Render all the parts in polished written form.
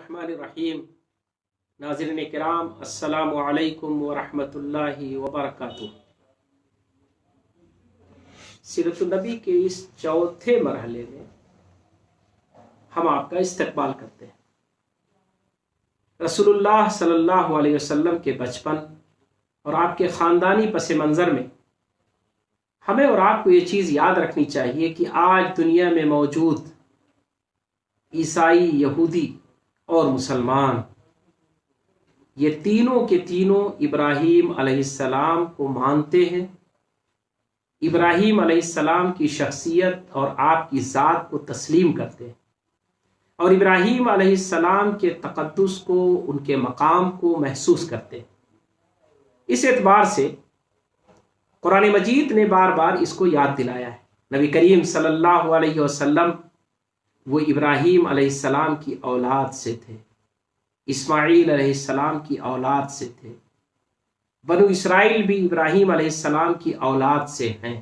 الرحمن الرحیم۔ ناظرین کرام، السلام علیکم ورحمۃ اللہ وبرکاتہ۔ سیرت النبی کے اس چوتھے مرحلے میں ہم آپ کا استقبال کرتے ہیں۔ رسول اللہ صلی اللہ علیہ وسلم کے بچپن اور آپ کے خاندانی پس منظر میں ہمیں اور آپ کو یہ چیز یاد رکھنی چاہیے کہ آج دنیا میں موجود عیسائی، یہودی اور مسلمان، یہ تینوں کے تینوں ابراہیم علیہ السلام کو مانتے ہیں، ابراہیم علیہ السلام کی شخصیت اور آپ کی ذات کو تسلیم کرتے ہیں، اور ابراہیم علیہ السلام کے تقدس کو، ان کے مقام کو محسوس کرتے ہیں۔ اس اعتبار سے قرآن مجید نے بار بار اس کو یاد دلایا ہے۔ نبی کریم صلی اللہ علیہ وسلم وہ ابراہیم علیہ السلام کی اولاد سے تھے، اسماعیل علیہ السلام کی اولاد سے تھے، بنو اسرائیل بھی ابراہیم علیہ السلام کی اولاد سے ہیں۔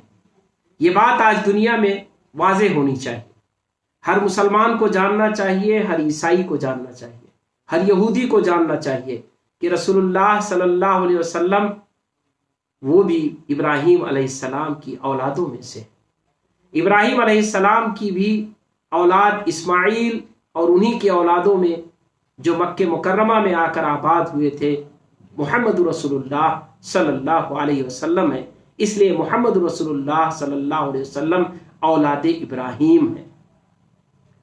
یہ بات آج دنیا میں واضح ہونی چاہیے، ہر مسلمان کو جاننا چاہیے، ہر عیسائی کو جاننا چاہیے، ہر یہودی کو جاننا چاہیے کہ رسول اللہ صلی اللہ علیہ وسلم وہ بھی ابراہیم علیہ السلام کی اولادوں میں سے۔ ابراہیم علیہ السلام کی بھی اولاد اسماعیل اور انہی کے اولادوں میں جو مکہ مکرمہ میں آ کر آباد ہوئے تھے محمد رسول اللہ صلی اللہ علیہ وسلم ہے۔ اس لیے محمد رسول اللہ صلی اللہ علیہ وسلم اولاد ابراہیم ہے۔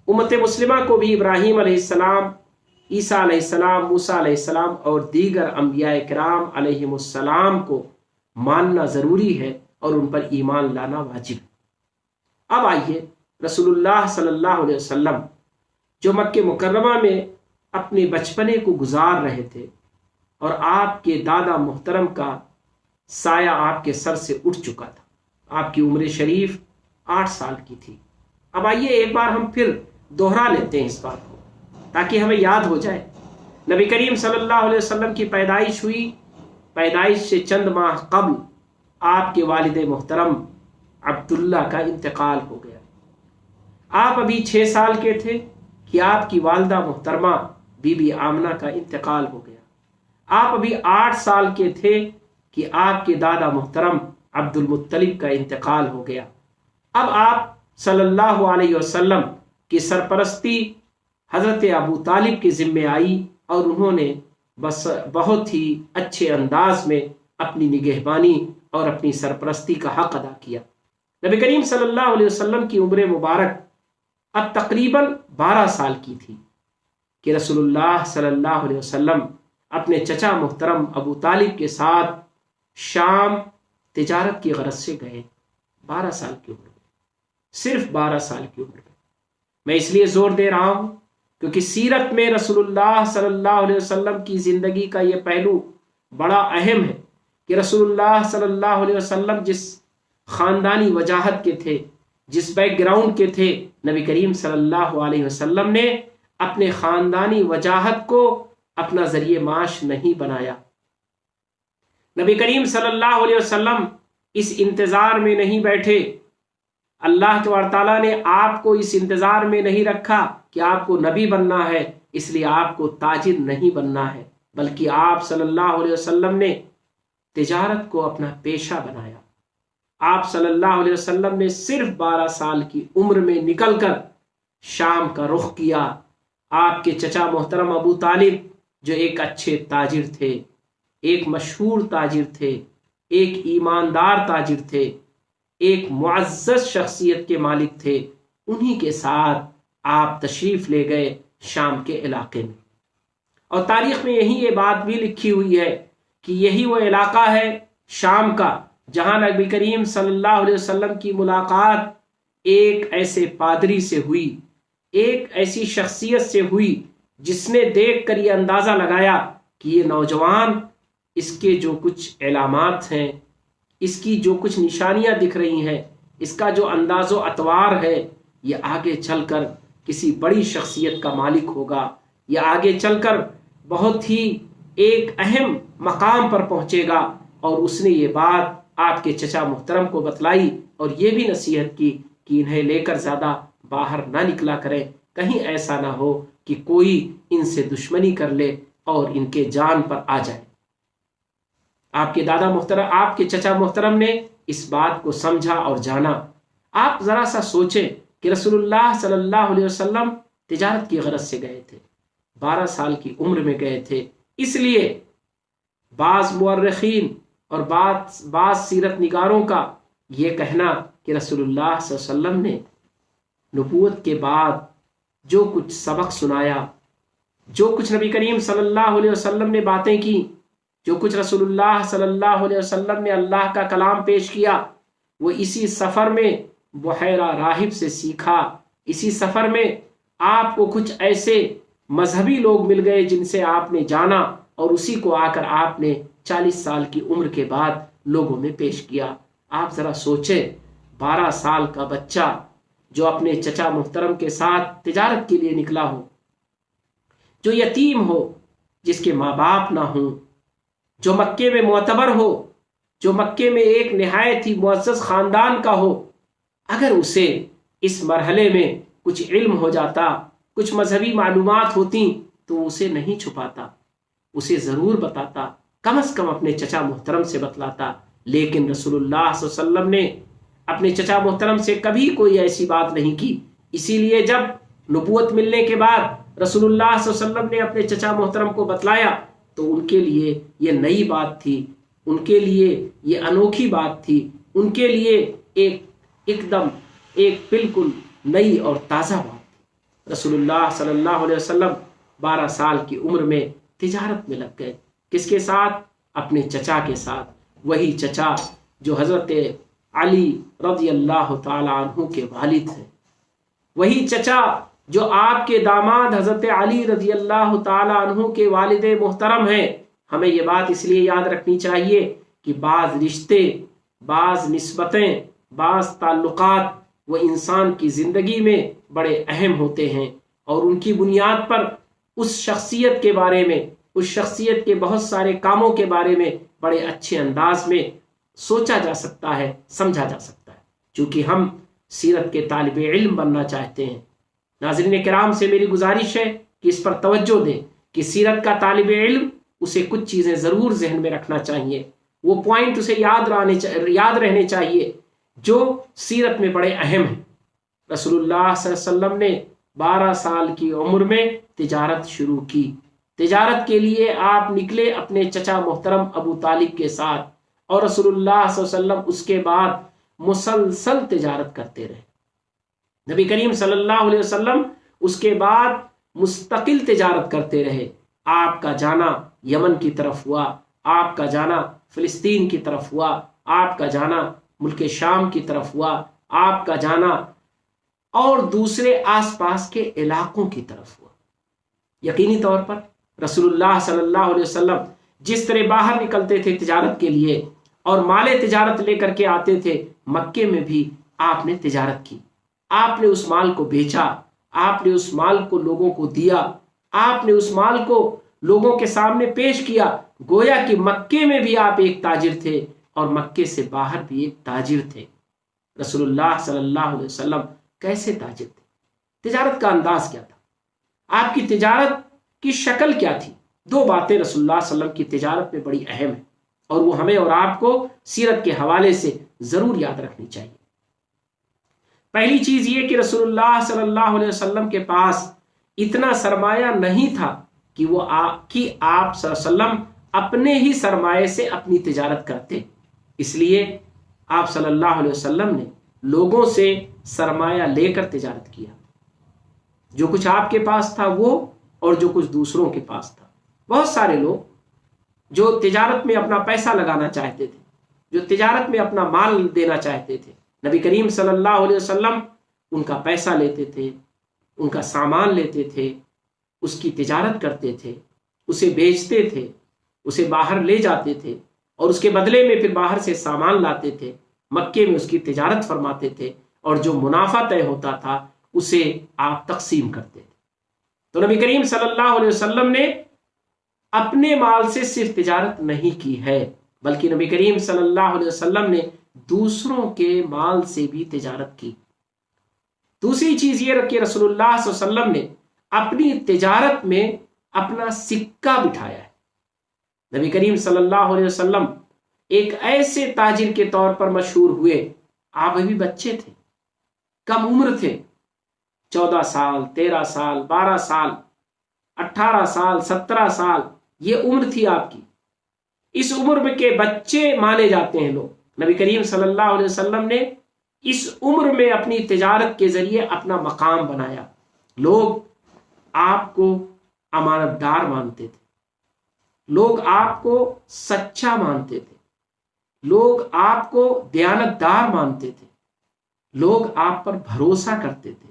امت مسلمہ کو بھی ابراہیم علیہ السلام، عیسیٰ علیہ السلام، موسیٰ علیہ السلام اور دیگر انبیاء کرام علیہم السلام کو ماننا ضروری ہے اور ان پر ایمان لانا واجب ہے۔ اب آئیے، رسول اللہ صلی اللہ علیہ وسلم جو مکہ مکرمہ میں اپنے بچپنے کو گزار رہے تھے اور آپ کے دادا محترم کا سایہ آپ کے سر سے اٹھ چکا تھا، آپ کی عمر شریف 8 سال کی تھی۔ اب آئیے ایک بار ہم پھر دوہرا لیتے ہیں اس بات کو تاکہ ہمیں یاد ہو جائے۔ نبی کریم صلی اللہ علیہ وسلم کی پیدائش ہوئی، پیدائش سے چند ماہ قبل آپ کے والد محترم عبداللہ کا انتقال ہو گیا۔ آپ ابھی 6 سال کے تھے کہ آپ کی والدہ محترمہ بی بی آمنہ کا انتقال ہو گیا۔ آپ ابھی 8 سال کے تھے کہ آپ کے دادا محترم عبد المطلب کا انتقال ہو گیا۔ اب آپ صلی اللہ علیہ وسلم کی سرپرستی حضرت ابو طالب کے ذمے آئی اور انہوں نے بس بہت ہی اچھے انداز میں اپنی نگہبانی اور اپنی سرپرستی کا حق ادا کیا۔ نبی کریم صلی اللہ علیہ وسلم کی عمر مبارک اب تقریباً 12 سال کی تھی کہ رسول اللہ صلی اللہ علیہ وسلم اپنے چچا محترم ابو طالب کے ساتھ شام تجارت کی غرض سے گئے۔ 12 سال کی عمر میں، صرف 12 سال کی عمر میں۔ میں اس لیے زور دے رہا ہوں کیونکہ سیرت میں رسول اللہ صلی اللہ علیہ وسلم کی زندگی کا یہ پہلو بڑا اہم ہے کہ رسول اللہ صلی اللہ علیہ وسلم جس خاندانی وجاہت کے تھے، جس بیک گراؤنڈ کے تھے، نبی کریم صلی اللہ علیہ وسلم نے اپنے خاندانی وجاہت کو اپنا ذریعہ معاش نہیں بنایا۔ نبی کریم صلی اللہ علیہ وسلم اس انتظار میں نہیں بیٹھے، اللہ تبارک تعالیٰ نے آپ کو اس انتظار میں نہیں رکھا کہ آپ کو نبی بننا ہے اس لیے آپ کو تاجر نہیں بننا ہے، بلکہ آپ صلی اللہ علیہ وسلم نے تجارت کو اپنا پیشہ بنایا۔ آپ صلی اللہ علیہ وسلم نے صرف 12 سال کی عمر میں نکل کر شام کا رخ کیا۔ آپ کے چچا محترم ابو طالب جو ایک اچھے تاجر تھے، ایک مشہور تاجر تھے، ایک ایماندار تاجر تھے، ایک معزز شخصیت کے مالک تھے، انہی کے ساتھ آپ تشریف لے گئے شام کے علاقے میں۔ اور تاریخ میں یہی یہ بات بھی لکھی ہوئی ہے کہ یہی وہ علاقہ ہے شام کا جہاں نبی کریم صلی اللہ علیہ وسلم کی ملاقات ایک ایسے پادری سے ہوئی، ایک ایسی شخصیت سے ہوئی جس نے دیکھ کر یہ اندازہ لگایا کہ یہ نوجوان، اس کے جو کچھ علامات ہیں، اس کی جو کچھ نشانیاں دکھ رہی ہیں، اس کا جو انداز و اطوار ہے، یہ آگے چل کر کسی بڑی شخصیت کا مالک ہوگا، یہ آگے چل کر بہت ہی ایک اہم مقام پر پہنچے گا۔ اور اس نے یہ بات آپ کے چچا محترم کو بتلائی اور یہ بھی نصیحت کی کہ انہیں لے کر زیادہ باہر نہ نکلا کریں، کہیں ایسا نہ ہو کہ کوئی ان سے دشمنی کر لے اور ان کے جان پر آ جائے۔ آپ کے دادا محترم، آپ کے چچا محترم نے اس بات کو سمجھا اور جانا۔ آپ ذرا سا سوچیں کہ رسول اللہ صلی اللہ علیہ وسلم تجارت کی غرض سے گئے تھے، 12 سال کی عمر میں گئے تھے۔ اس لیے بعض مورخین اور بعض سیرت نگاروں کا یہ کہنا کہ رسول اللہ صلی اللہ علیہ وسلم نے نبوت کے بعد جو کچھ سبق سنایا، جو کچھ نبی کریم صلی اللہ علیہ وسلم نے باتیں کی، جو کچھ رسول اللہ صلی اللہ علیہ وسلم نے اللہ کا کلام پیش کیا، وہ اسی سفر میں بحیرہ راہب سے سیکھا۔ اسی سفر میں آپ کو کچھ ایسے مذہبی لوگ مل گئے جن سے آپ نے جانا، اور اسی کو آ کر آپ نے 40 سال کی عمر کے بعد لوگوں میں پیش کیا۔ آپ ذرا سوچیں، 12 سال کا بچہ جو اپنے چچا محترم کے ساتھ تجارت کے لیے نکلا ہو، جو یتیم ہو، جس کے ماں باپ نہ ہوں، جو مکے میں معتبر ہو، جو مکے میں ایک نہایت ہی معزز خاندان کا ہو، اگر اسے اس مرحلے میں کچھ علم ہو جاتا، کچھ مذہبی معلومات ہوتی، تو اسے نہیں چھپاتا، اسے ضرور بتاتا، کم از کم اپنے چچا محترم سے بتلاتا۔ لیکن رسول اللہ صلی اللہ علیہ وسلم نے اپنے چچا محترم سے کبھی کوئی ایسی بات نہیں کی۔ اسی لیے جب نبوت ملنے کے بعد رسول اللہ صلی اللہ علیہ وسلم نے اپنے چچا محترم کو بتلایا تو ان کے لیے یہ نئی بات تھی، ان کے لیے یہ انوکھی بات تھی، ان کے لیے ایک بالکل نئی اور تازہ بات تھی۔ رسول اللہ صلی اللہ علیہ وسلم 12 سال کی عمر میں تجارت میں لگ گئے۔ کس کے ساتھ؟ اپنے چچا کے ساتھ، وہی چچا جو حضرت علی رضی اللہ تعالی عنہ کے والد ہیں، وہی چچا جو آپ کے داماد حضرت علی رضی اللہ تعالی عنہ کے والد محترم ہیں۔ ہمیں یہ بات اس لیے یاد رکھنی چاہیے کہ بعض رشتے، بعض نسبتیں، بعض تعلقات وہ انسان کی زندگی میں بڑے اہم ہوتے ہیں، اور ان کی بنیاد پر اس شخصیت کے بارے میں، اس شخصیت کے بہت سارے کاموں کے بارے میں بڑے اچھے انداز میں سوچا جا سکتا ہے، سمجھا جا سکتا ہے۔ چونکہ ہم سیرت کے طالب علم بننا چاہتے ہیں، ناظرین کرام سے میری گزارش ہے کہ اس پر توجہ دیں کہ سیرت کا طالب علم اسے کچھ چیزیں ضرور ذہن میں رکھنا چاہیے، وہ پوائنٹ اسے یاد رہنے چاہیے جو سیرت میں بڑے اہم ہیں۔ رسول اللہ صلی اللہ علیہ وسلم نے 12 سال کی عمر میں تجارت شروع کی۔ تجارت کے لیے آپ نکلے اپنے چچا محترم ابو طالب کے ساتھ، اور رسول اللہ صلی اللہ علیہ وسلم اس کے بعد مسلسل تجارت کرتے رہے۔ نبی کریم صلی اللہ علیہ وسلم اس کے بعد مستقل تجارت کرتے رہے۔ آپ کا جانا یمن کی طرف ہوا، آپ کا جانا فلسطین کی طرف ہوا، آپ کا جانا ملک شام کی طرف ہوا، آپ کا جانا اور دوسرے آس پاس کے علاقوں کی طرف ہوا۔ یقینی طور پر رسول اللہ صلی اللہ علیہ وسلم جس طرح باہر نکلتے تھے تجارت کے لیے اور مال تجارت لے کر کے آتے تھے، مکے میں بھی آپ نے تجارت کی، آپ نے اس مال کو بیچا، آپ نے اس مال کو لوگوں کو دیا، آپ نے اس مال کو لوگوں کے سامنے پیش کیا، گویا کہ مکے میں بھی آپ ایک تاجر تھے اور مکے سے باہر بھی ایک تاجر تھے۔ رسول اللہ صلی اللہ علیہ وسلم کیسے تاجر تھے؟ تجارت کا انداز کیا تھا؟ آپ کی تجارت کی شکل کیا تھی؟ 2 باتیں رسول اللہ صلی اللہ علیہ وسلم کی تجارت میں بڑی اہم ہیں، اور وہ ہمیں اور آپ کو سیرت کے حوالے سے ضرور یاد رکھنی چاہیے۔ پہلی چیز یہ کہ رسول اللہ صلی اللہ علیہ وسلم کے پاس اتنا سرمایہ نہیں تھا کہ آپ صلی اللہ علیہ وسلم اپنے ہی سرمایے سے اپنی تجارت کرتے، اس لیے آپ صلی اللہ علیہ وسلم نے لوگوں سے سرمایہ لے کر تجارت کیا۔ جو کچھ آپ کے پاس تھا وہ، اور جو کچھ دوسروں کے پاس تھا۔ بہت سارے لوگ جو تجارت میں اپنا پیسہ لگانا چاہتے تھے، جو تجارت میں اپنا مال دینا چاہتے تھے، نبی کریم صلی اللہ علیہ وسلم ان کا پیسہ لیتے تھے، ان کا سامان لیتے تھے، اس کی تجارت کرتے تھے، اسے بیچتے تھے، اسے باہر لے جاتے تھے، اور اس کے بدلے میں پھر باہر سے سامان لاتے تھے، مکے میں اس کی تجارت فرماتے تھے، اور جو منافع طے ہوتا تھا اسے آپ تقسیم کرتے تھے۔ تو نبی کریم صلی اللہ علیہ وسلم نے اپنے مال سے صرف تجارت نہیں کی ہے، بلکہ نبی کریم صلی اللہ علیہ وسلم نے دوسروں کے مال سے بھی تجارت کی۔ دوسری چیز یہ کہ رسول اللہ صلی اللہ علیہ وسلم نے اپنی تجارت میں اپنا سکہ بٹھایا ہے۔ نبی کریم صلی اللہ علیہ وسلم ایک ایسے تاجر کے طور پر مشہور ہوئے، آپ ابھی بچے تھے، کم عمر تھے، 14 سال، 13 سال، 12 سال، 18 سال، 17 سال، یہ عمر تھی آپ کی۔ اس عمر میں کے بچے مانے جاتے ہیں لوگ۔ نبی کریم صلی اللہ علیہ وسلم نے اس عمر میں اپنی تجارت کے ذریعے اپنا مقام بنایا۔ لوگ آپ کو امانت دار مانتے تھے، لوگ آپ کو سچا مانتے تھے، لوگ آپ کو دیانت دار مانتے تھے، لوگ آپ پر بھروسہ کرتے تھے،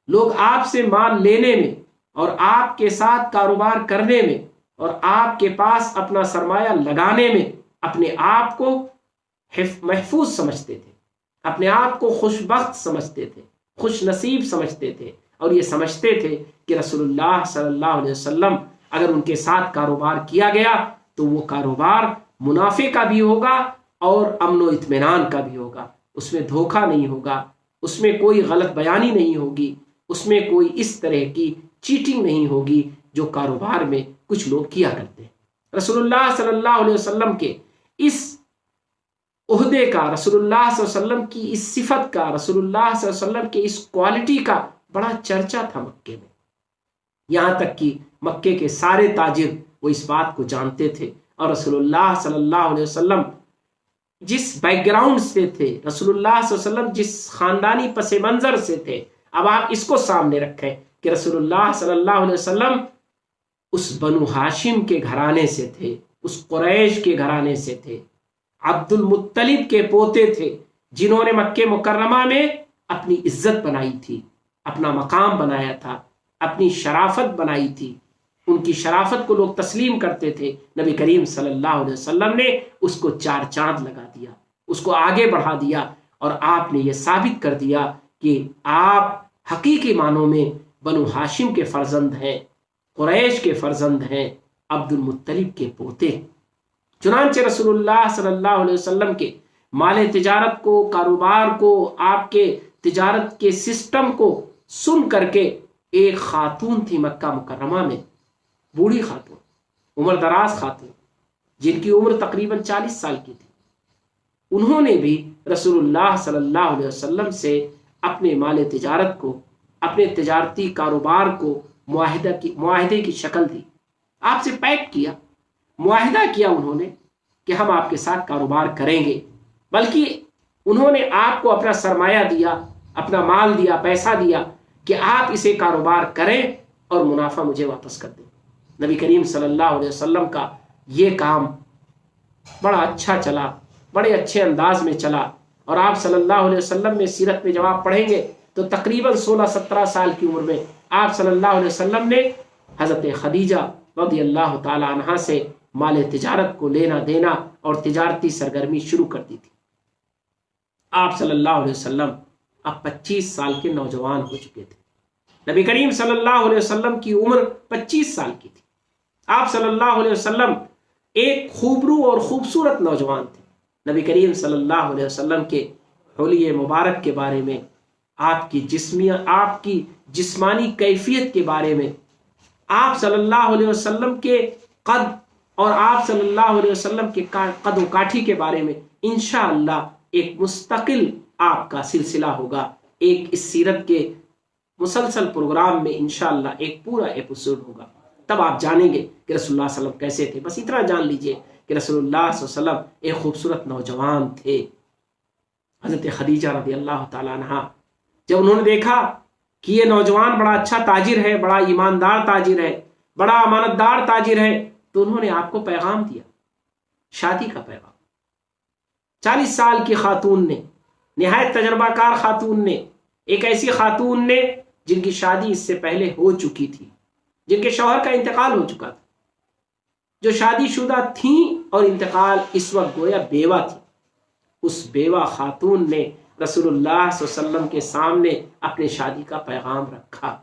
لوگ آپ سے مال لینے میں اور آپ کے ساتھ کاروبار کرنے میں اور آپ کے پاس اپنا سرمایہ لگانے میں اپنے آپ کو محفوظ سمجھتے تھے، اپنے آپ کو خوش بخت سمجھتے تھے، خوش نصیب سمجھتے تھے، اور یہ سمجھتے تھے کہ رسول اللہ صلی اللہ علیہ وسلم اگر ان کے ساتھ کاروبار کیا گیا تو وہ کاروبار منافع کا بھی ہوگا اور امن و اطمینان کا بھی ہوگا، اس میں دھوکہ نہیں ہوگا، اس میں کوئی غلط بیانی نہیں ہوگی، اس میں کوئی اس طرح کی چیٹنگ نہیں ہوگی جو کاروبار میں کچھ لوگ کیا کرتے ہیں۔ رسول اللہ صلی اللہ علیہ وسلم کے اس عہدے کا، رسول اللہ صلی اللہ علیہ وسلم کی اس صفت کا، رسول اللہ صلی اللہ علیہ وسلم کے اس کوالٹی کا بڑا چرچا تھا مکے میں، یہاں تک کہ مکے کے سارے تاجر وہ اس بات کو جانتے تھے۔ اور رسول اللہ صلی اللہ علیہ وسلم جس بیک گراؤنڈ سے تھے، رسول اللہ صلی اللہ علیہ وسلم جس خاندانی پس منظر سے تھے، اب آپ اس کو سامنے رکھیں کہ رسول اللہ صلی اللہ علیہ وسلم اس بنو ہاشم کے گھرانے سے تھے، اس قریش کے گھرانے سے تھے، عبد المطلب کے پوتے تھے، جنہوں نے مکہ مکرمہ میں اپنی عزت بنائی تھی، اپنا مقام بنایا تھا، اپنی شرافت بنائی تھی، ان کی شرافت کو لوگ تسلیم کرتے تھے۔ نبی کریم صلی اللہ علیہ وسلم نے اس کو 4 چاند لگا دیا، اس کو آگے بڑھا دیا، اور آپ نے یہ ثابت کر دیا کہ آپ حقیقی معنوں میں بنو ہاشم کے فرزند ہیں، قریش کے فرزند ہیں، عبد المطلب کے پوتے۔ چنانچہ رسول اللہ صلی اللہ علیہ وسلم کے مال تجارت کو، کاروبار کو، آپ کے تجارت کے سسٹم کو سن کر کے ایک خاتون تھی مکہ مکرمہ میں، بوڑھی خاتون، عمر دراز خاتون، جن کی عمر تقریباً 40 سال کی تھی، انہوں نے بھی رسول اللہ صلی اللہ علیہ وسلم سے اپنے مال تجارت کو، اپنے تجارتی کاروبار کو معاہدے کی شکل دی، آپ سے پیکٹ کیا، معاہدہ کیا انہوں نے کہ ہم آپ کے ساتھ کاروبار کریں گے، بلکہ انہوں نے آپ کو اپنا سرمایہ دیا، اپنا مال دیا، پیسہ دیا کہ آپ اسے کاروبار کریں اور منافع مجھے واپس کر دیں۔ نبی کریم صلی اللہ علیہ وسلم کا یہ کام بڑا اچھا چلا، بڑے اچھے انداز میں چلا، اور آپ صلی اللہ علیہ وسلم میں سیرت میں جب آپ پڑھیں گے تو تقریباً 16-17 سال کی عمر میں آپ صلی اللہ علیہ وسلم نے حضرت خدیجہ رضی اللہ تعالی عنہا سے مال تجارت کو لینا دینا اور تجارتی سرگرمی شروع کر دی تھی۔ آپ صلی اللہ علیہ وسلم اب 25 سال کے نوجوان ہو چکے تھے۔ نبی کریم صلی اللہ علیہ وسلم کی عمر 25 سال کی تھی۔ آپ صلی اللہ علیہ وسلم ایک خوبرو اور خوبصورت نوجوان تھے۔ نبی کریم صلی اللہ علیہ وسلم کے حلیے مبارک کے بارے میں، آپ کی جسمانی کیفیت کے بارے میں، آپ صلی اللہ علیہ وسلم کے قد اور آپ صلی اللہ علیہ وسلم کے قد و کاٹھی کے بارے میں انشاءاللہ ایک مستقل آپ کا سلسلہ ہوگا، ایک اس سیرت کے مسلسل پروگرام میں انشاءاللہ ایک پورا ایپیسوڈ ہوگا، تب آپ جانیں گے کہ رسول اللہ صلی اللہ علیہ وسلم کیسے تھے۔ بس اتنا جان لیجئے کہ رسول اللہ صلی اللہ علیہ وسلم ایک خوبصورت نوجوان تھے۔ حضرت خدیجہ رضی اللہ تعالی عنہا جب انہوں نے دیکھا کہ یہ نوجوان بڑا اچھا تاجر ہے، بڑا ایماندار تاجر ہے، بڑا امانت دار تاجر ہے، تو انہوں نے آپ کو پیغام دیا، شادی کا پیغام۔ 40 سال کی خاتون نے، نہایت تجربہ کار خاتون نے، ایک ایسی خاتون نے جن کی شادی اس سے پہلے ہو چکی تھی، جن کے شوہر کا انتقال ہو چکا تھا، جو شادی شدہ تھیں اور انتقال اس وقت گویا بیوہ تھی، اس بیوہ خاتون نے رسول اللہ صلی اللہ علیہ وسلم کے سامنے اپنے شادی کا پیغام رکھا۔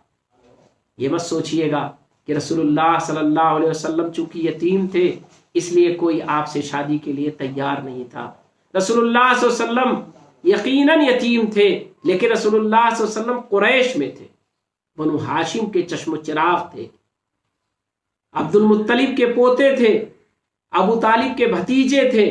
یہ مت سوچئے گا کہ رسول اللہ صلی اللہ علیہ وسلم چونکہ یتیم تھے اس لیے کوئی آپ سے شادی کے لیے تیار نہیں تھا۔ رسول اللہ صلی اللہ علیہ وسلم یقیناً یتیم تھے، لیکن رسول اللہ صلی اللہ علیہ وسلم قریش میں تھے، بنو ہاشم کے چشم و چراغ تھے، عبد المطلب کے پوتے تھے، ابو طالب کے بھتیجے تھے۔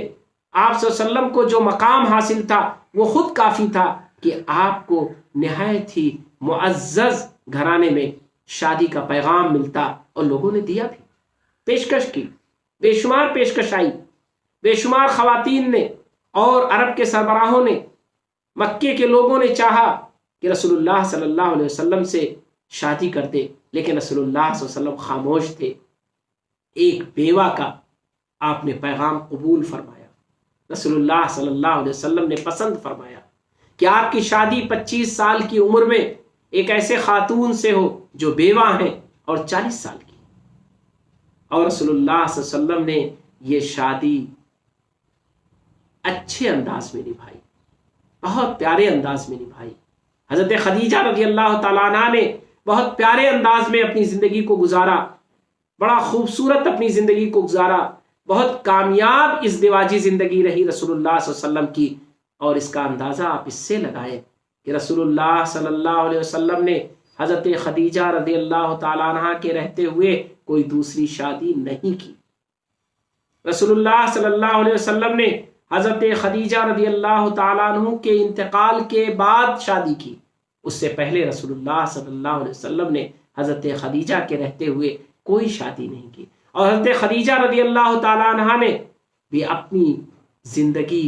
آپ صلی اللہ علیہ وسلم کو جو مقام حاصل تھا وہ خود کافی تھا کہ آپ کو نہایت ہی معزز گھرانے میں شادی کا پیغام ملتا، اور لوگوں نے دیا بھی، پیشکش کی، بے شمار پیشکش آئی، بے شمار خواتین نے اور عرب کے سربراہوں نے، مکے کے لوگوں نے چاہا کہ رسول اللہ صلی اللہ علیہ وسلم سے شادی کرتے، لیکن رسول اللہ صلی اللہ علیہ وسلم خاموش تھے۔ ایک بیوہ کا آپ نے پیغام قبول فرمایا، رسول اللہ صلی اللہ علیہ وسلم نے پسند فرمایا کہ آپ کی شادی 25 سال کی عمر میں ایک ایسے خاتون سے ہو جو بیوہ ہیں اور 40 سال کی، اور رسول اللہ صلی اللہ علیہ وسلم نے یہ شادی اچھے انداز میں نبھائی، بہت پیارے انداز میں نبھائی۔ حضرت خدیجہ رضی اللہ تعالیٰ عنہ نے بہت پیارے انداز میں اپنی زندگی کو گزارا، بڑا خوبصورت اپنی زندگی کو گزارا، بہت کامیاب ازدواجی زندگی رہی رسول اللہ صلی اللہ علیہ وسلم کی۔ اور اس کا اندازہ آپ اس سے لگائیں کہ رسول اللہ صلی اللہ علیہ وسلم نے حضرت خدیجہ رضی اللہ تعالیٰ عنہ کے رہتے ہوئے کوئی دوسری شادی نہیں کی۔ رسول اللہ صلی اللہ علیہ وسلم نے حضرت خدیجہ رضی اللہ تعالیٰ عنہ کے انتقال کے بعد شادی کی، اس سے پہلے رسول اللہ صلی اللہ علیہ وسلم نے حضرت خدیجہ کے رہتے ہوئے کوئی شادی نہیں کی۔ اور حضرت خدیجہ رضی اللہ تعالیٰ عنہ نے بھی اپنی زندگی،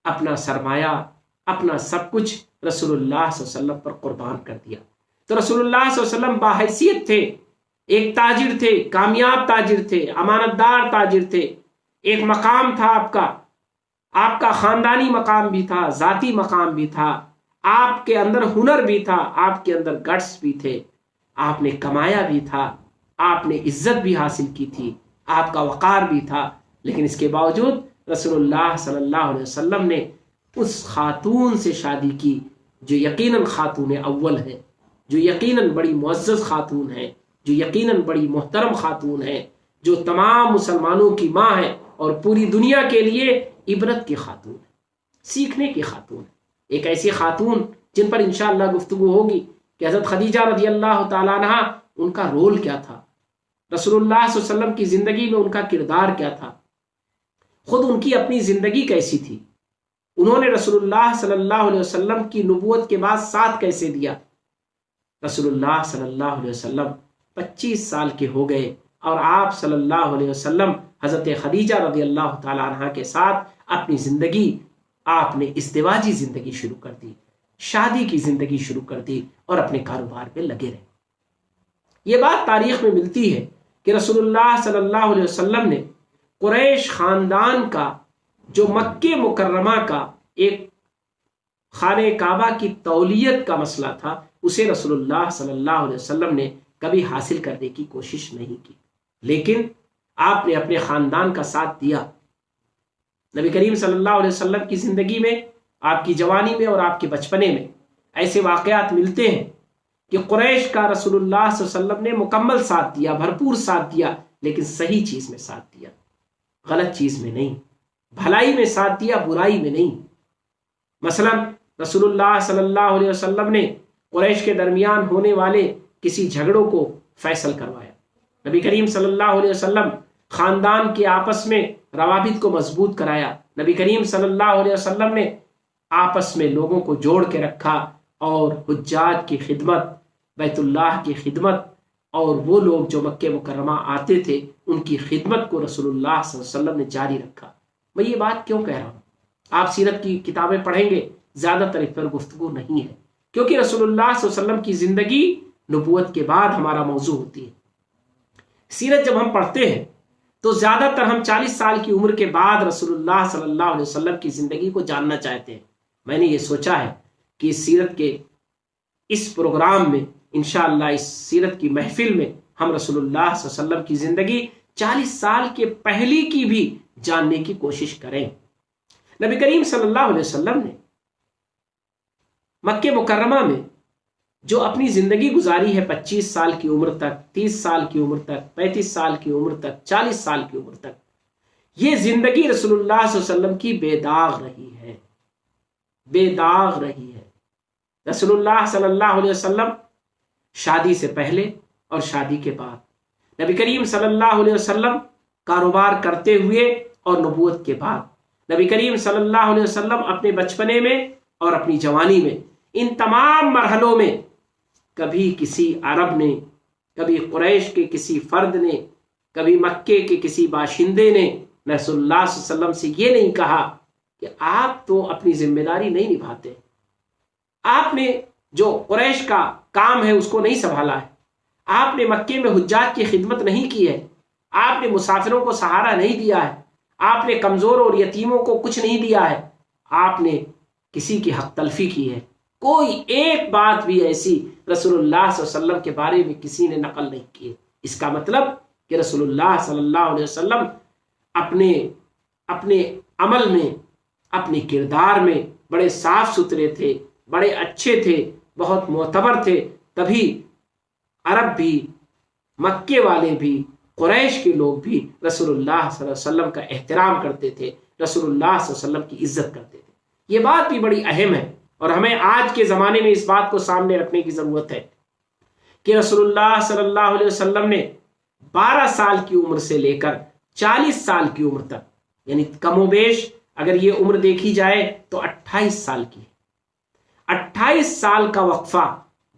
اپنا سرمایہ، اپنا سب کچھ رسول اللہ صلی اللہ علیہ وسلم پر قربان کر دیا۔ تو رسول اللہ صلی اللہ علیہ وسلم باحیثیت تھے، ایک تاجر تھے، کامیاب تاجر تھے، امانت دار تاجر تھے، ایک مقام تھا آپ کا خاندانی مقام بھی تھا، ذاتی مقام بھی تھا، آپ کے اندر ہنر بھی تھا، آپ کے اندر گٹس بھی تھے، آپ نے کمایا بھی تھا، آپ نے عزت بھی حاصل کی تھی، آپ کا وقار بھی تھا، لیکن اس کے باوجود رسول اللہ صلی اللہ علیہ وسلم نے اس خاتون سے شادی کی جو یقیناً خاتون اول ہے، جو یقیناً بڑی معزز خاتون ہے، جو یقیناً بڑی محترم خاتون ہے، جو تمام مسلمانوں کی ماں ہے اور پوری دنیا کے لیے عبرت کی خاتون ہے، سیکھنے کی خاتون ہے۔ ایک ایسی خاتون جن پر انشاءاللہ گفتگو ہوگی کہ حضرت خدیجہ رضی اللہ تعالیٰ عنہ ان کا رول کیا تھا، رسول اللہ صلی اللہ علیہ وسلم کی زندگی میں ان کا کردار کیا تھا، خود ان کی اپنی زندگی کیسی تھی، انہوں نے رسول اللہ صلی اللہ علیہ وسلم کی نبوت کے بعد ساتھ کیسے دیا۔ رسول اللہ صلی اللہ علیہ وسلم 25 سال کے ہو گئے اور آپ صلی اللہ علیہ وسلم حضرت خدیجہ رضی اللہ تعالیٰ عنہ کے ساتھ اپنی زندگی، آپ نے ازدواجی زندگی شروع کر دی، شادی کی زندگی شروع کر دی اور اپنے کاروبار پہ لگے رہے۔ یہ بات تاریخ میں ملتی ہے کہ رسول اللہ صلی اللہ علیہ وسلم نے قریش خاندان کا جو مکہ مکرمہ کا ایک خانہ کعبہ کی تولیت کا مسئلہ تھا، اسے رسول اللہ صلی اللہ علیہ وسلم نے کبھی حاصل کرنے کی کوشش نہیں کی، لیکن آپ نے اپنے خاندان کا ساتھ دیا۔ نبی کریم صلی اللہ علیہ وسلم کی زندگی میں، آپ کی جوانی میں اور آپ کے بچپنے میں ایسے واقعات ملتے ہیں کہ قریش کا رسول اللہ صلی اللہ علیہ وسلم نے مکمل ساتھ دیا، بھرپور ساتھ دیا، لیکن صحیح چیز میں ساتھ دیا، غلط چیز میں نہیں، بھلائی میں ساتھ دیا، برائی میں نہیں۔ مثلا رسول اللہ صلی اللہ علیہ وسلم نے قریش کے درمیان ہونے والے کسی جھگڑوں کو فیصل کروایا، نبی کریم صلی اللہ علیہ وسلم خاندان کے آپس میں روابط کو مضبوط کرایا، نبی کریم صلی اللہ علیہ وسلم نے آپس میں لوگوں کو جوڑ کے رکھا، اور حجاج کی خدمت، بیت اللہ کی خدمت، اور وہ لوگ جو مکہ مکرمہ آتے تھے ان کی خدمت کو رسول اللہ صلی اللہ علیہ وسلم نے جاری رکھا۔ میں یہ بات کیوں کہہ رہا ہوں؟ آپ سیرت کی کتابیں پڑھیں گے، زیادہ تر اس پر گفتگو نہیں ہے، کیونکہ رسول اللہ صلی اللہ علیہ وسلم کی زندگی نبوت کے بعد ہمارا موضوع ہوتی ہے۔ سیرت جب ہم پڑھتے ہیں تو زیادہ تر ہم 40 سال کی عمر کے بعد رسول اللہ صلی اللہ علیہ وسلم کی زندگی کو جاننا چاہتے ہیں۔ میں نے یہ سوچا ہے کہ اس سیرت کے اس پروگرام میں انشاءاللہ، اس سیرت کی محفل میں ہم رسول اللہ صلی اللہ علیہ وسلم کی زندگی 40 سال کے پہلی کی بھی جاننے کی کوشش کریں۔ نبی کریم صلی اللہ علیہ وسلم نے مکہ مکرمہ میں جو اپنی زندگی گزاری ہے 25 سال کی عمر تک، 30 سال کی عمر تک، 35 سال کی عمر تک، 40 سال کی عمر تک، یہ زندگی رسول اللہ صلی اللہ علیہ وسلم کی بے داغ رہی ہے، بے داغ رہی ہے۔ رسول اللہ صلی اللہ علیہ وسلم شادی سے پہلے اور شادی کے بعد، نبی کریم صلی اللہ علیہ وسلم کاروبار کرتے ہوئے اور نبوت کے بعد، نبی کریم صلی اللہ علیہ وسلم اپنے بچپنے میں اور اپنی جوانی میں، ان تمام مرحلوں میں کبھی کسی عرب نے، کبھی قریش کے کسی فرد نے، کبھی مکے کے کسی باشندے نے رسول اللہ صلی اللہ علیہ وسلم سے یہ نہیں کہا کہ آپ تو اپنی ذمہ داری نہیں نبھاتے، آپ نے جو قریش کا کام ہے اس کو نہیں سنبھالا ہے، آپ نے مکے میں حجاج کی خدمت نہیں کی ہے، آپ نے مسافروں کو سہارا نہیں دیا ہے، آپ نے کمزور اور یتیموں کو کچھ نہیں دیا ہے، آپ نے کسی کی حق تلفی کی ہے، کوئی ایک بات بھی ایسی رسول اللہ صلی اللہ علیہ وسلم کے بارے میں کسی نے نقل نہیں کی ہے۔ اس کا مطلب کہ رسول اللہ صلی اللہ علیہ وسلم اپنے عمل میں، اپنے کردار میں بڑے صاف ستھرے تھے، بڑے اچھے تھے، بہت معتبر تھے، تبھی عرب بھی، مکے والے بھی، قریش کے لوگ بھی رسول اللہ صلی اللہ علیہ وسلم کا احترام کرتے تھے، رسول اللہ صلی اللہ علیہ وسلم کی عزت کرتے تھے۔ یہ بات بھی بڑی اہم ہے اور ہمیں آج کے زمانے میں اس بات کو سامنے رکھنے کی ضرورت ہے کہ رسول اللہ صلی اللہ علیہ وسلم نے 12 سال کی عمر سے لے کر 40 سال کی عمر تک، یعنی کم و بیش اگر یہ عمر دیکھی جائے تو 28 سال کی ہے، 28 سال کا وقفہ،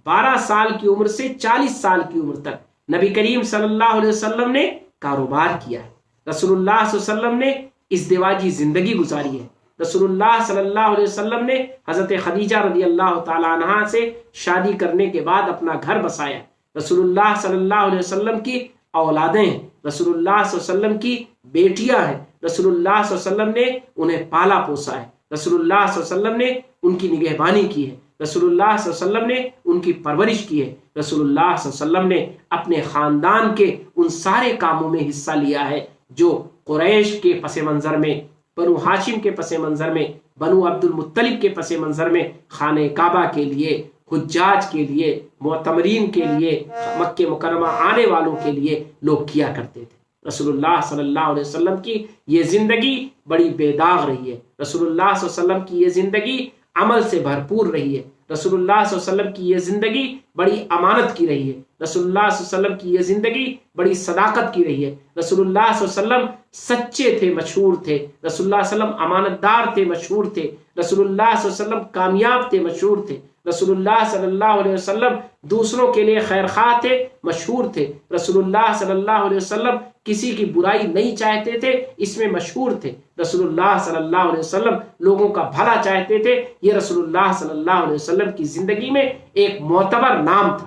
12 سال کی عمر سے 40 سال کی عمر تک نبی کریم صلی اللہ علیہ وسلم نے کاروبار کیا ہے، رسول اللہ صلی اللہ علیہ وسلم نے ازدواجی زندگی گزاری ہے، رسول اللہ صلی اللہ علیہ وسلم نے حضرت خدیجہ رضی اللہ تعالی عنہا سے شادی کرنے کے بعد اپنا گھر بسایا، رسول اللہ صلی اللہ علیہ وسلم کی اولادیں ہیں، رسول اللہ صلی اللہ علیہ وسلم کی بیٹیاں ہیں، رسول اللہ صلی اللہ علیہ وسلم نے انہیں پالا پوسا ہے، رسول اللہ صلی اللہ علیہ وسلم نے ان کی نگہبانی کی ہے، رسول اللہ صلی اللہ علیہ وسلم نے ان کی پرورش کی ہے، رسول اللہ صلی اللہ علیہ وسلم نے اپنے خاندان کے ان سارے کاموں میں حصہ لیا ہے جو قریش کے پس منظر میں، بنو ہاشم کے پس منظر میں، بنو عبد المطلب کے پس منظر میں خانہ کعبہ کے لیے، حجاج کے لیے، معتمرین کے لیے، مکہ مکرمہ آنے والوں کے لیے لوگ کیا کرتے تھے۔ رسول اللہ صلی اللہ علیہ وسلم کی یہ زندگی بڑی بے داغ رہی ہے، رسول اللہ صلی اللہ علیہ وسلم کی یہ زندگی عمل سے بھرپور رہی ہے، رسول اللہ صلی اللہ علیہ وسلم کی یہ زندگی بڑی امانت کی رہی ہے، رسول اللہ صلی اللہ علیہ وسلم کی یہ زندگی بڑی صداقت کی رہی ہے، رسول اللہ صلی اللہ علیہ وسلم سچے تھے، مشہور تھے، رسول اللہ صلی اللہ علیہ وسلم امانت دار تھے، مشہور تھے، رسول اللہ صلی اللہ علیہ وسلم کامیاب تھے، مشہور تھے، رسول اللہ صلی اللہ علیہ وسلم دوسروں کے لیے خیر خواہ تھے، مشہور تھے، رسول اللہ صلی اللہ علیہ وسلم کسی کی برائی نہیں چاہتے تھے، اس میں مشہور تھے، رسول اللہ صلی اللہ علیہ وسلم لوگوں کا بھلا چاہتے تھے، یہ رسول اللہ صلی اللہ علیہ وسلم کی زندگی میں ایک معتبر نام تھا۔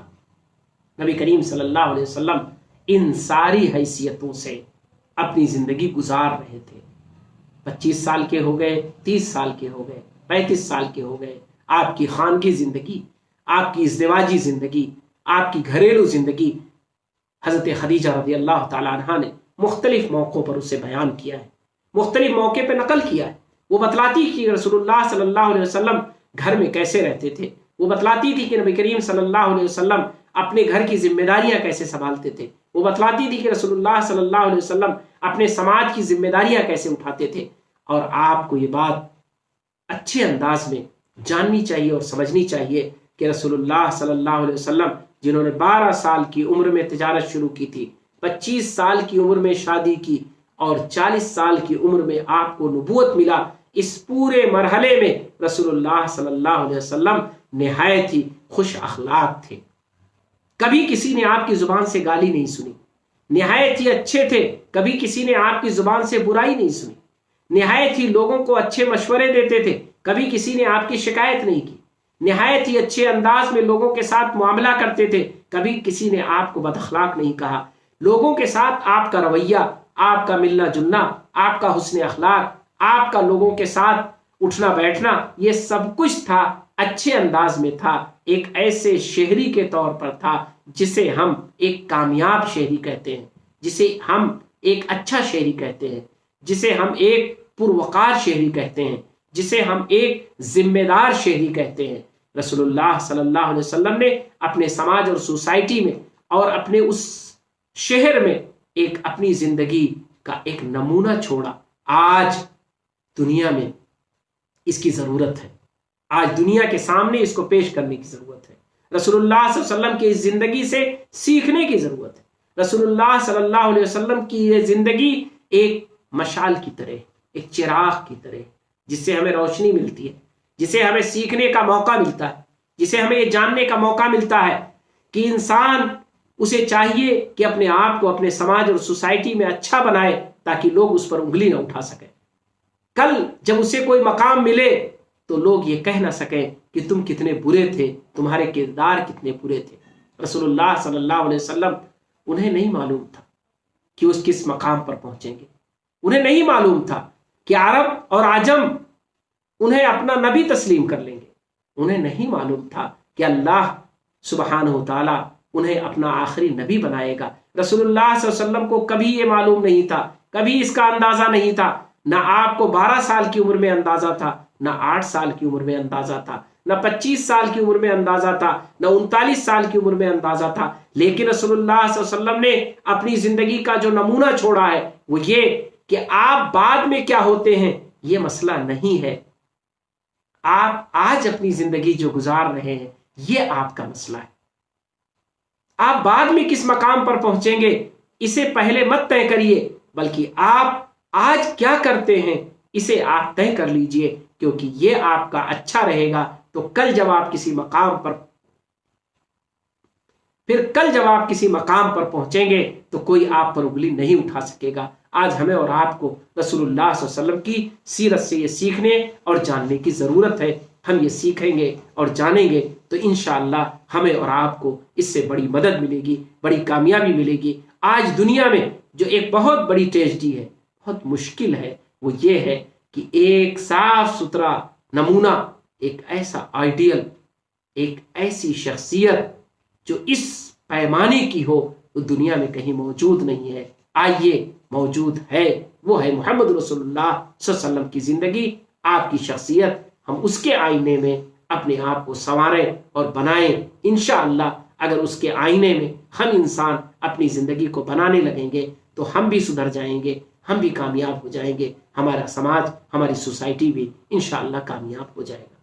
نبی کریم صلی اللہ علیہ وسلم ان ساری حیثیتوں سے اپنی زندگی گزار رہے تھے، 25 سال کے ہو گئے، 30 سال کے ہو گئے، 35 سال کے ہو گئے، آپ کی خانگی زندگی، آپ کی ازدواجی زندگی، آپ کی گھریلو زندگی حضرت خدیجہ رضی اللہ تعالی عنہا نے مختلف موقعوں پر اسے بیان کیا ہے، مختلف موقع پہ نقل کیا ہے۔ وہ بتلاتی کہ رسول اللہ صلی اللہ علیہ وسلم گھر میں کیسے رہتے تھے، وہ بتلاتی تھی کہ نبی کریم صلی اللہ علیہ وسلم اپنے گھر کی ذمہ داریاں کیسے سنبھالتے تھے، وہ بتلاتی تھی کہ رسول اللہ صلی اللہ علیہ وسلم اپنے سماج کی ذمہ داریاں کیسے اٹھاتے تھے۔ اور آپ کو یہ بات اچھے انداز میں جاننی چاہیے اور سمجھنی چاہیے کہ رسول اللہ صلی اللہ علیہ وسلم جنہوں نے 12 سال کی عمر میں تجارت شروع کی تھی، 25 سال کی عمر میں شادی کی اور 40 سال کی عمر میں آپ کو نبوت ملا، اس پورے مرحلے میں رسول اللہ صلی اللہ علیہ وسلم نہایت ہی خوش اخلاق تھے، کبھی کسی نے آپ کی زبان سے گالی نہیں سنی، نہایت ہی اچھے تھے، کبھی کسی نے آپ کی زبان سے برائی نہیں سنی، نہایت ہی لوگوں کو اچھے مشورے دیتے تھے، کبھی کسی نے آپ کی شکایت نہیں کی، نہایت ہی اچھے انداز میں لوگوں کے ساتھ معاملہ کرتے تھے، کبھی کسی نے آپ کو بد اخلاق نہیں کہا۔ لوگوں کے ساتھ آپ کا رویہ، آپ کا ملنا جلنا، آپ کا حسن اخلاق، آپ کا لوگوں کے ساتھ اٹھنا بیٹھنا، یہ سب کچھ تھا، اچھے انداز میں تھا، ایک ایسے شہری کے طور پر تھا جسے ہم ایک کامیاب شہری کہتے ہیں، جسے ہم ایک اچھا شہری کہتے ہیں، جسے ہم ایک پروقار شہری کہتے ہیں، جسے ہم ایک ذمہ دار شہری کہتے ہیں۔ رسول اللہ صلی اللہ علیہ وسلم نے اپنے سماج اور سوسائٹی میں اور اپنے اس شہر میں ایک اپنی زندگی کا ایک نمونہ چھوڑا۔ آج دنیا میں اس کی ضرورت ہے، آج دنیا کے سامنے اس کو پیش کرنے کی ضرورت ہے. رسول اللہ صلی اللہ علیہ وسلم کی اس زندگی سے سیکھنے کی ضرورت ہے. رسول اللہ صلی اللہ علیہ وسلم کی یہ زندگی ایک مشعل کی طرح، ایک چراغ کی طرح، جس سے ہمیں روشنی ملتی ہے، جسے ہمیں سیکھنے کا موقع ملتا ہے، جسے ہمیں یہ جاننے کا موقع ملتا ہے کہ انسان اسے چاہیے کہ اپنے آپ کو اپنے سماج اور سوسائٹی میں اچھا بنائے تاکہ لوگ اس پر انگلی نہ اٹھا سکیں. کل جب اسے کوئی مقام ملے تو لوگ یہ کہہ نہ سکیں کہ تم کتنے برے تھے، تمہارے کردار کتنے برے تھے. رسول اللہ صلی اللہ علیہ وسلم انہیں نہیں معلوم تھا کہ اس کس مقام پر پہنچیں گے. انہیں نہیں معلوم تھا کہ عرب اور عجم انہیں اپنا نبی تسلیم کر لیں گے. انہیں نہیں معلوم تھا کہ اللہ سبحانہ و تعالی انہیں اپنا آخری نبی بنائے گا. رسول اللہ صلی اللہ علیہ وسلم کو کبھی یہ معلوم نہیں تھا، کبھی اس کا اندازہ نہیں تھا. نہ آپ کو 12 سال کی عمر میں اندازہ تھا، نہ 8 سال کی عمر میں اندازہ تھا، نہ 25 سال کی عمر میں اندازہ تھا، نہ 39 سال کی عمر میں اندازہ تھا. لیکن رسول اللہ صلی اللہ علیہ وسلم نے اپنی زندگی کا جو نمونہ چھوڑا ہے وہ یہ کہ آپ بعد میں کیا ہوتے ہیں یہ مسئلہ نہیں ہے. آپ آج اپنی زندگی جو گزار رہے ہیں یہ آپ کا مسئلہ ہے. آپ بعد میں کس مقام پر پہنچیں گے اسے پہلے مت طے کریے، بلکہ آپ آج کیا کرتے ہیں اسے آپ طے کر لیجئے، کیونکہ یہ آپ کا اچھا رہے گا تو کل جب آپ کسی مقام پر پہنچیں گے تو کوئی آپ پر انگلی نہیں اٹھا سکے گا. آج ہمیں اور آپ کو رسول اللہ صلی اللہ علیہ وسلم کی سیرت سے یہ سیکھنے اور جاننے کی ضرورت ہے. ہم یہ سیکھیں گے اور جانیں گے تو انشاءاللہ ہمیں اور آپ کو اس سے بڑی مدد ملے گی، بڑی کامیابی ملے گی. آج دنیا میں جو ایک بہت بڑی ٹریجڈی ہے، بہت مشکل ہے، وہ یہ ہے کہ ایک صاف ستھرا نمونہ، ایک ایسا آئیڈیل، ایک ایسی شخصیت جو اس پیمانے کی ہو وہ دنیا میں کہیں موجود نہیں ہے. آئیے موجود ہے، وہ ہے محمد رسول اللہ صلی اللہ علیہ وسلم کی زندگی، آپ کی شخصیت. ہم اس کے آئینے میں اپنے آپ کو سنواریں اور بنائیں. انشاءاللہ اگر اس کے آئینے میں ہم انسان اپنی زندگی کو بنانے لگیں گے تو ہم بھی سدھر جائیں گے، ہم بھی کامیاب ہو جائیں گے، ہمارا سماج، ہماری سوسائٹی بھی انشاءاللہ کامیاب ہو جائے گا.